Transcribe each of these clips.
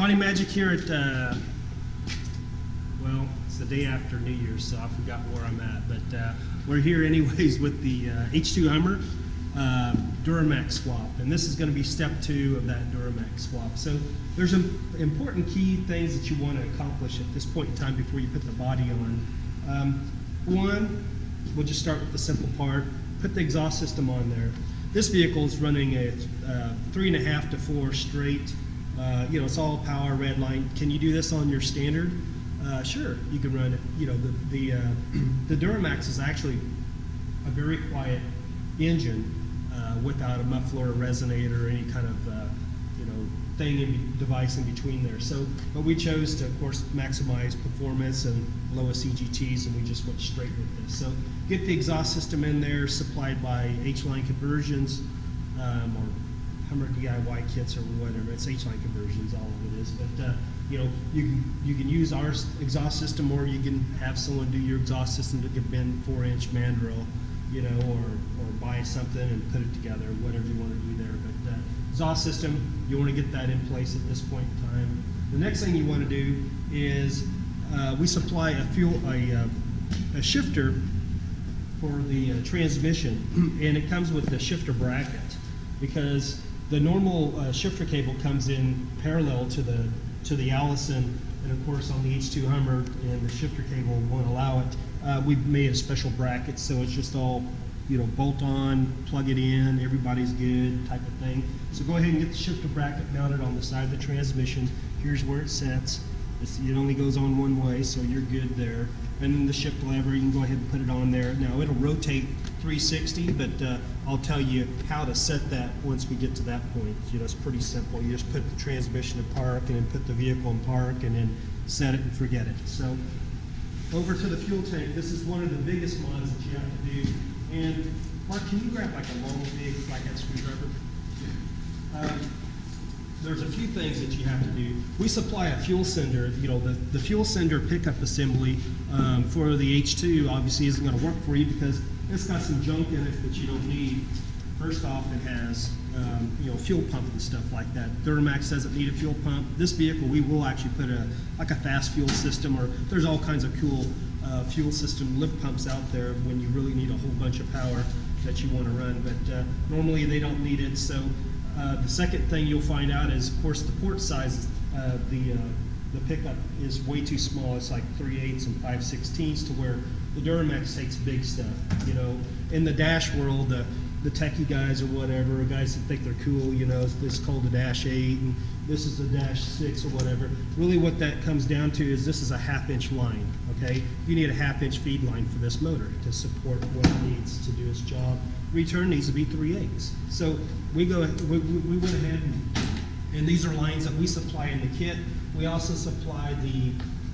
Body Magic here at, well, it's the day after New Year's, so I forgot where I'm at. But we're here anyways with the H2 Hummer Duramax swap. And this is going to be step 2 of that Duramax swap. So there's some important key things that you want to accomplish at this point in time before you put the body on. One, we'll just start with the simple part. Put the exhaust system on there. This vehicle is running a 3.5 to 4 straight. You know, it's all power, red line. Can you do this on your standard? Sure, you can run it. You know, the Duramax is actually a very quiet engine without a muffler or resonator or any kind of you know, device in between there. So, but we chose to, of course, maximize performance and lowest EGTs, and we just went straight with this. So, get the exhaust system in there, supplied by Hline conversions or Hummer DIY kits or whatever. It's Hline conversions, all of it is. But you know, you can use our exhaust system, or you can have someone do your exhaust system to get bin 4-inch mandrel, you know, or buy something and put it together, whatever you want to do there. But exhaust system, you want to get that in place at this point in time. The next thing you want to do is we supply a shifter for the transmission, and it comes with the shifter bracket, because the normal shifter cable comes in parallel to the Allison, and of course on the H2 Hummer, and the shifter cable won't allow it. We've made a special bracket, so it's just all, you know, bolt on, plug it in, everybody's good type of thing. So go ahead and get the shifter bracket mounted on the side of the transmission. Here's where it sets. It only goes on one way, so you're good there. And then the shift lever, you can go ahead and put it on there. Now it'll rotate 360, but I'll tell you how to set that once we get to that point. You know, it's pretty simple. You just put the transmission in park, and then put the vehicle in park, and then set it and forget it. So over to the fuel tank. This is one of the biggest mods that you have to do. And Mark, can you grab like a long, big flathead screwdriver? There's a few things that you have to do. We supply a fuel sender. You know, the fuel sender pickup assembly for the H2 obviously isn't going to work for you because it's got some junk in it that you don't need. First off, it has you know, fuel pump and stuff like that. Duramax doesn't need a fuel pump. This vehicle, we will actually put like a fast fuel system, or there's all kinds of cool fuel system lift pumps out there when you really need a whole bunch of power that you want to run. But normally they don't need it. So the second thing you'll find out is, of course, the port size. The pickup is way too small. It's like 3/8 and 5/16 to where the Duramax takes big stuff. You know, in the dash world, the techie guys or whatever, guys that think they're cool, you know, it's called a Dash 8, and this is a Dash 6 or whatever. Really what that comes down to is this is a 1/2-inch line, okay? You need a 1/2-inch feed line for this motor to support what it needs to do its job. Return needs to be 3/8. So we went ahead and these are lines that we supply in the kit. We also supply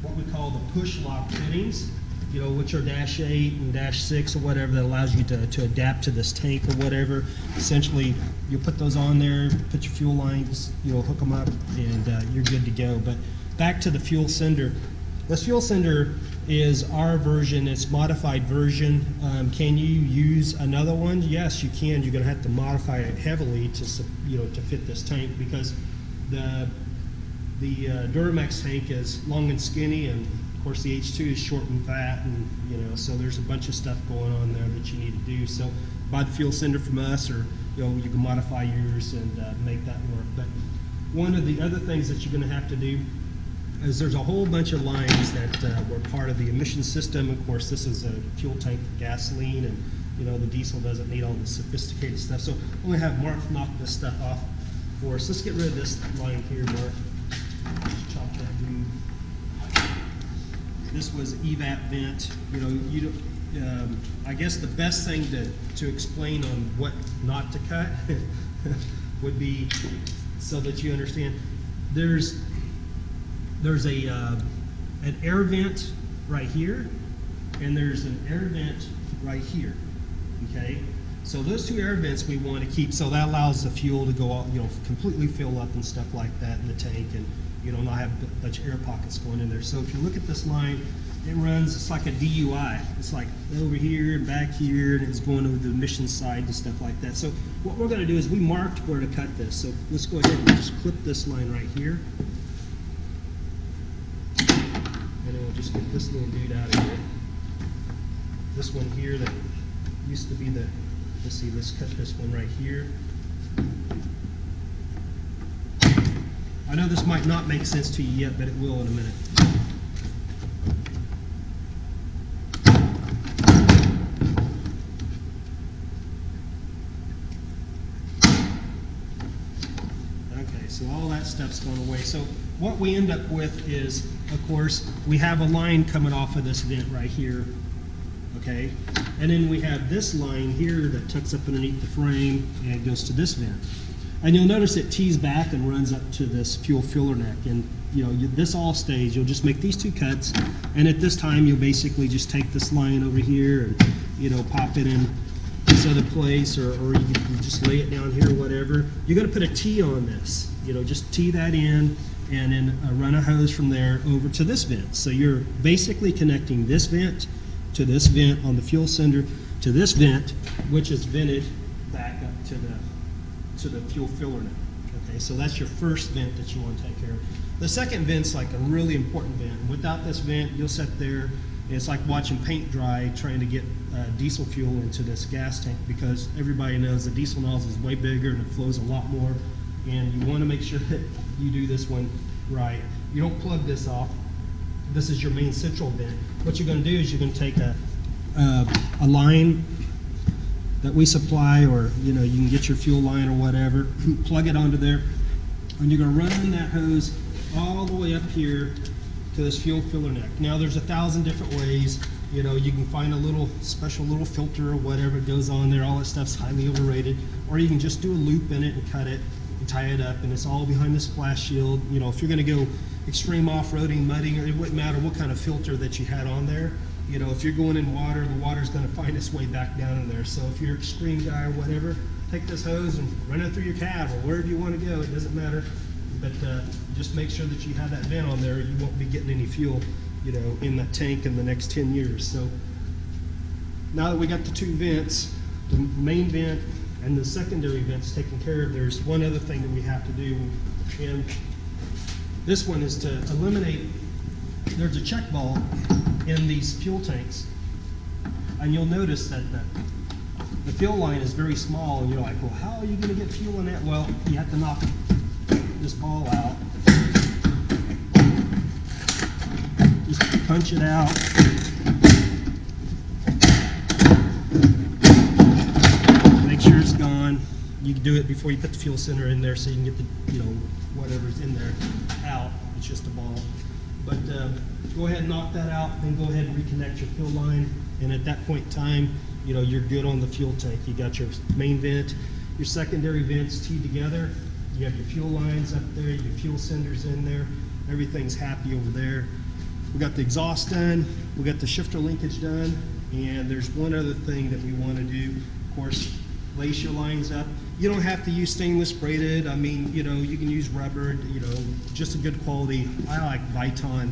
what we call the push lock fittings, you know, which are Dash 8 and Dash 6 or whatever, that allows you to adapt to this tank or whatever. Essentially, you put those on there, put your fuel lines, you know, hook them up, and you're good to go. But back to the fuel sender. This fuel sender is our version. It's modified version. Can you use another one? Yes, you can. You're going to have to modify it heavily to, you know, to fit this tank, because the Duramax tank is long and skinny, and of course the H2 is short and fat, and you know, so there's a bunch of stuff going on there that you need to do. So buy the fuel sender from us, or you know, you can modify yours and make that work. But one of the other things that you're going to have to do is there's a whole bunch of lines that were part of the emission system. Of course, this is a fuel tank for gasoline, and you know, the diesel doesn't need all the sophisticated stuff. So I'm going to have Mark knock this stuff off for us. Let's get rid of this line here, Mark. Chop that dude. This was evap vent. You know, I guess the best thing to explain on what not to cut would be, so that you understand. There's an air vent right here, and there's an air vent right here. Okay, so those two air vents we want to keep, so that allows the fuel to go out, you know, completely fill up and stuff like that in the tank, and you know, not have a bunch of air pockets going in there. So if you look at this line, it runs, it's like a DUI. It's like over here, back here, and it's going over the emission side and stuff like that. So what we're going to do is we marked where to cut this. So let's go ahead and just clip this line right here. and then we'll just get this little dude out of here. This one here that used to be the, let's see, let's cut this one right here. I know this might not make sense to you yet, but it will in a minute. Okay, so all that stuff's gone away. So what we end up with is, of course, we have a line coming off of this vent right here. Okay, and then we have this line here that tucks up underneath the frame and goes to this vent. And you'll notice it tees back and runs up to this fuel filler neck. And you know, this all stays. You'll just make these two cuts, and at this time you'll basically just take this line over here and, you know, pop it in this other place, or you can just lay it down here, whatever. You're going to put a T on this. You know, just tee that in, and then run a hose from there over to this vent. So you're basically connecting this vent to this vent on the fuel cylinder to this vent, which is vented back up to the fuel filler neck. Okay, so that's your first vent that you want to take care of. The second vent's like a really important vent. Without this vent, you'll sit there, and it's like watching paint dry trying to get diesel fuel into this gas tank, because everybody knows the diesel nozzle is way bigger and it flows a lot more, and you want to make sure that you do this one right. You don't plug this off. This is your main central vent. What you're going to do is you're going to take a line that we supply, or you know, you can get your fuel line or whatever, plug it onto there, and you're going to run that hose all the way up here to this fuel filler neck. Now there's 1,000 different ways. You know, you can find a little special little filter or whatever goes on there. All that stuff's highly overrated. Or you can just do a loop in it and cut it and tie it up, and it's all behind the splash shield. You know, if you're going to go extreme off-roading, mudding, or it wouldn't matter what kind of filter that you had on there. You know, if you're going in water, the water's going to find its way back down in there. So if you're an extreme guy or whatever, take this hose and run it through your cab or wherever you want to go. It doesn't matter. But just make sure that you have that vent on there. You won't be getting any fuel, you know, in that tank in the next 10 years. So now that we got the two vents, the main vent and the secondary vents taken care of, there's one other thing that we have to do. And this one is to eliminate, there's a check valve in these fuel tanks, and you'll notice that the fuel line is very small, and you're like, well, how are you going to get fuel in that? Well, you have to knock this ball out, just punch it out, make sure it's gone. You can do it before you put the fuel center in there, so you can get the, you know, whatever's in there out. It's just a ball. But go ahead and knock that out, then go ahead and reconnect your fuel line, and at that point in time, you know, you're good on the fuel tank. You got your main vent, your secondary vents teed together, you have your fuel lines up there, your fuel cylinders in there, everything's happy over there. We got the exhaust done, we got the shifter linkage done, and there's one other thing that we want to do. Of course, lace your lines up. You don't have to use stainless braided. I mean, you know, you can use rubber, you know, just a good quality. I like Viton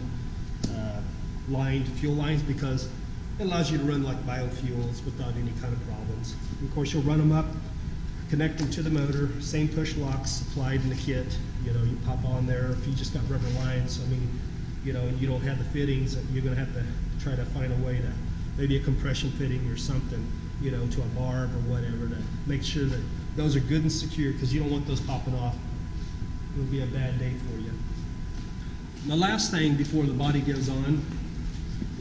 lined fuel lines because it allows you to run like biofuels without any kind of problems. And of course, you'll run them up, connect them to the motor, same push locks supplied in the kit. You know, you pop on there. If you just got rubber lines, I mean, you know, and you don't have the fittings, you're going to have to try to find a way to, maybe a compression fitting or something, you know, to a barb or whatever, to make sure that those are good and secure, because you don't want those popping off. It'll be a bad day for you. The last thing before the body goes on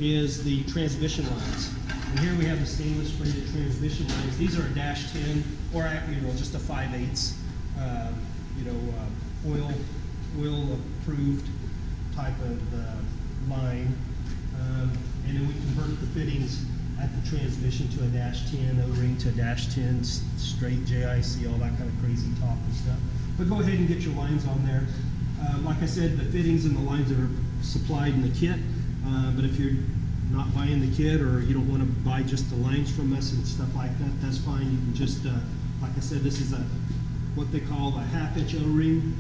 is the transmission lines. And here we have the stainless braided transmission lines. These are a -10 or, you know, just a 5/8, you know, oil approved type of line. And then we convert the fittings at the transmission to a -10, O-ring to a -10, straight JIC, all that kind of crazy talk and stuff. But go ahead and get your lines on there. Like I said, the fittings and the lines are supplied in the kit, but if you're not buying the kit, or you don't want to buy just the lines from us and stuff like that, that's fine. You can just, like I said, this is what they call a 1/2" O-ring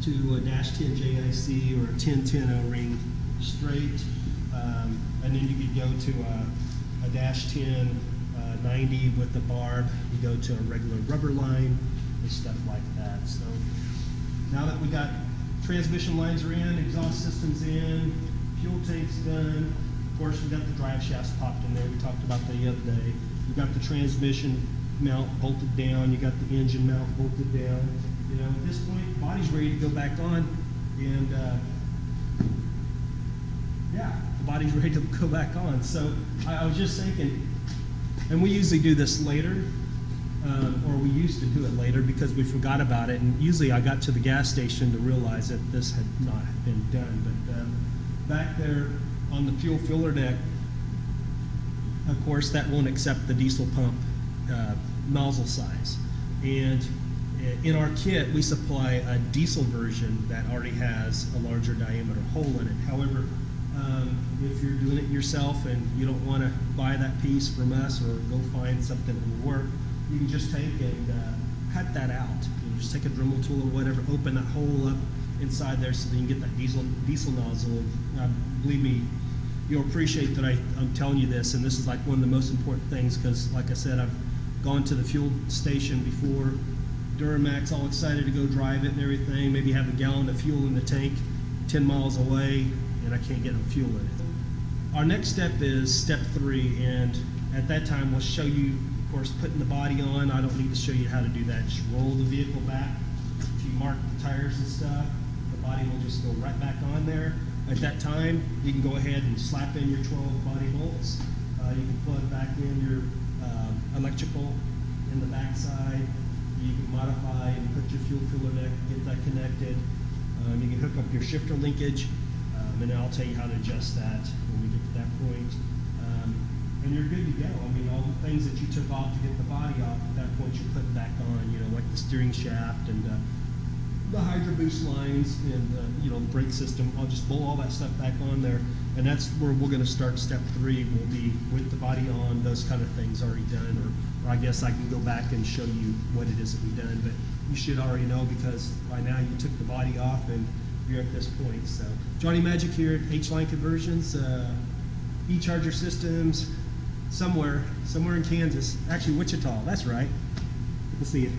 to a -10 JIC or a 10-10 O-ring straight, and then you could go to a -10 90 with the barb. You go to a regular rubber line and stuff like that. So now that we got transmission lines are in, exhaust systems in, fuel tank's done. Of course, we got the drive shafts popped in there. We talked about that the other day. You got the transmission mount bolted down. You got the engine mount bolted down. You know, at this point, body's ready to go back on, and yeah, the body's ready to go back on. So I was just thinking, and we usually do this later, or we used to do it later because we forgot about it. And usually I got to the gas station to realize that this had not been done. But back there on the fuel filler neck, of course, that won't accept the diesel pump nozzle size. And in our kit, we supply a diesel version that already has a larger diameter hole in it. However, if you're doing it yourself and you don't want to buy that piece from us or go find something that will work, you can just take and cut that out. You know, just take a Dremel tool or whatever, open that hole up inside there so that you can get that diesel nozzle. Believe me, you'll appreciate that I'm telling you this, and this is like one of the most important things because, like I said, I've gone to the fuel station before, Duramax, all excited to go drive it and everything, maybe have a gallon of fuel in the tank 10 miles away, and I can't get no fuel in it. Our next step is step 3, and at that time we'll show you, of course, putting the body on. I don't need to show you how to do that. Just roll the vehicle back. If you mark the tires and stuff, the body will just go right back on there. At that time, you can go ahead and slap in your 12 body bolts. You can plug back in your electrical in the back side. You can modify and put your fuel filler neck, get that connected. You can hook up your shifter linkage, and I'll tell you how to adjust that when we get to that point. And you're good to go. I mean, all the things that you took off to get the body off, at that point you're putting back on, you know, like the steering shaft and the hydro boost lines and you know, the brake system. I'll just bolt all that stuff back on there, and that's where we're going to start. Step 3 will be with the body on, those kind of things already done, or I guess I can go back and show you what it is that we've done, but you should already know because by now you took the body off and you're at this point. So Johnny Magic here at Hline Conversions, e-charger systems, somewhere in Kansas, actually Wichita, that's right. Good to see you.